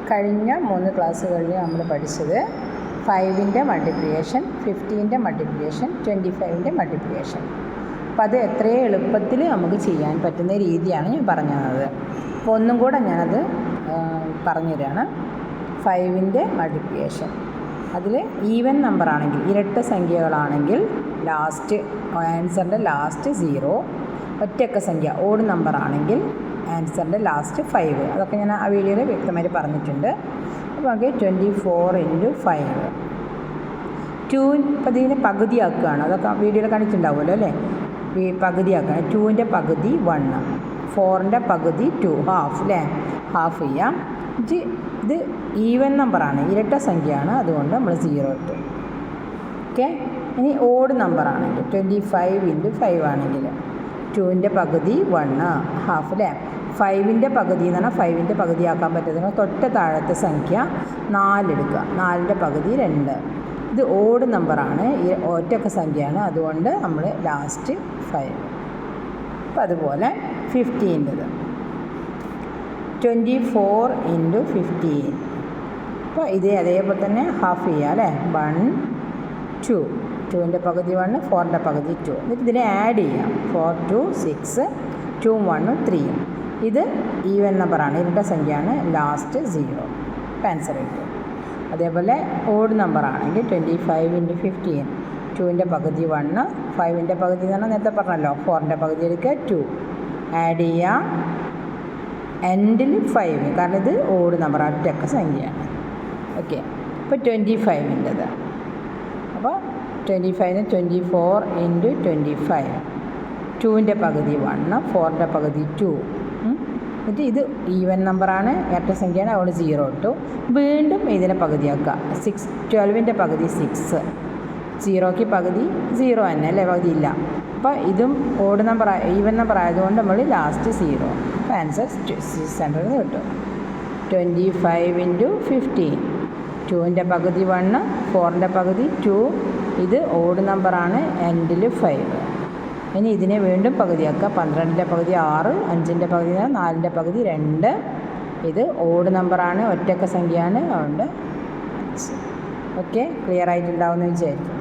കഴിഞ്ഞ 3 ക്ലാസ്സുകളിൽ നമ്മൾ പഠിച്ചത് 5ൻ്റെ മൾട്ടിപ്ലിക്കേഷൻ, 15ൻ്റെ മൾട്ടിപ്ലിക്കേഷൻ, 25ൻ്റെ മൾട്ടിപ്ലിക്കേഷൻ. അപ്പോൾ അത് എത്രയും എളുപ്പത്തിൽ നമുക്ക് ചെയ്യാൻ പറ്റുന്ന രീതിയാണ് ഞാൻ പറഞ്ഞു തന്നത്. അപ്പോൾ ഒന്നും കൂടെ ഞാനത് പറഞ്ഞു തരാണ്. 5ൻ്റെ മൾട്ടിപ്ലിക്കേഷൻ, അതിൽ ഈവൻ നമ്പർ ആണെങ്കിൽ, ഇരട്ട സംഖ്യകളാണെങ്കിൽ ആൻസറിൻ്റെ ലാസ്റ്റ് 0, ഒറ്റക്ക സംഖ്യ ഓഡ് നമ്പർ ആണെങ്കിൽ ആൻസറിൻ്റെ ലാസ്റ്റ് 5. അതൊക്കെ ഞാൻ ആ വീഡിയോയിൽ വ്യക്തമായിട്ട് പറഞ്ഞിട്ടുണ്ട്. അപ്പോൾ ഓക്കെ, 24 × 5. 2 ഇപ്പോൾ ഇതിനെ പകുതിയാക്കുകയാണ്. അതൊക്കെ വീഡിയോയിൽ കാണിച്ചിട്ടുണ്ടാവുമല്ലോ അല്ലേ. ഈ പകുതിയാക്കുകയാണ്. 2ൻ്റെ പകുതി 1, 4ൻ്റെ പകുതി 2, ഹാഫ് അല്ലേ, ഹാഫ് ചെയ്യാം. ഇത് ഈവൻ നമ്പറാണ്, ഇരട്ട സംഖ്യയാണ്, അതുകൊണ്ട് നമ്മൾ 0 ഇട്ടു. ഓക്കെ. ഇനി ഓഡ് നമ്പർ ആണെങ്കിൽ 25 × 5 ആണെങ്കിൽ 2ൻ്റെ പകുതി 1, ഹാഫ് അല്ലേ. 5ൻ്റെ പകുതി എന്ന് പറഞ്ഞാൽ 5ൻ്റെ പകുതി ആക്കാൻ പറ്റുന്ന തൊട്ട താഴത്തെ സംഖ്യ 4 എടുക്കുക, 4ൻ്റെ പകുതി 2. ഇത് ഓഡ് നമ്പറാണ്, ഒറ്റക്ക സംഖ്യയാണ്, അതുകൊണ്ട് നമ്മൾ ലാസ്റ്റ് 5. അപ്പം അതുപോലെ 15ൻ്റെത് 24 × 15. അപ്പോൾ ഇത് അതേപോലെ തന്നെ ഹാഫ് ചെയ്യുക അല്ലേ. 1, 2, 2ൻ്റെ പകുതി 1, 4ൻ്റെ പകുതി 2. എന്നിട്ട് ഇതിനെ ആഡ് ചെയ്യാം. 4, 2, 6, 2, 1, 3. ഇത് ഈവൻ നമ്പറാണ്, ഇരട്ട സംഖ്യയാണ്, ലാസ്റ്റ് 0. ആൻസർ കിട്ടും. അതേപോലെ ഓഡ് നമ്പർ ആണെങ്കിൽ 25 × 15. 2ൻ്റെ പകുതി 1, 5ൻ്റെ പകുതി എന്ന് പറഞ്ഞാൽ നേരത്തെ പറഞ്ഞല്ലോ, 4ൻ്റെ പകുതി എടുക്കുക 2, ആഡ് ചെയ്യുക, എൻഡിൽ 5, കാരണം ഇത് ഓഡ് നമ്പർ ഒറ്റക്ക സംഖ്യയാണ്. ഓക്കെ. ഇപ്പോൾ 25ൻ്റെത്, അപ്പോൾ 25ന് 24 × 25. 2ൻ്റെ പകുതി 1, 4ൻ്റെ പകുതി 2. എന്നിട്ട് ഇത് ഈവൻ നമ്പറാണ്, ഇരട്ട സംഖ്യയാണ്, അവിടെ 0 ഇട്ടു. വീണ്ടും ഇതിനെ പകുതിയാക്കുക. 12ൻ്റെ പകുതി 6, 0ക്ക് പകുതി 0 തന്നെ അല്ലേ, പകുതി ഇല്ല. അപ്പോൾ ഇതും ഓഡ് നമ്പർ, ഈവൻ നമ്പർ ആയതുകൊണ്ട് നമ്മൾ ലാസ്റ്റ് 0. അപ്പോൾ ആൻസർ 600 കിട്ടും. 25 × 15. 2ൻ്റെ പകുതി 1, 4ൻ്റെ പകുതി 2. ഇത് ഓഡ് നമ്പറാണ്, എൻഡിൽ 5. ഇനി ഇതിനെ വീണ്ടും പകുതിയാക്കുക. 12ൻ്റെ പകുതി 6, 5ൻ്റെ പകുതി 4ൻ്റെ പകുതി 2. ഇത് ഓഡ് നമ്പറാണ്, ഒറ്റക്ക സംഖ്യയാണ്, അതുകൊണ്ട് ഓക്കെ. ക്ലിയർ ആയിട്ടുണ്ടാവുമെന്ന് വിചാരിക്കും.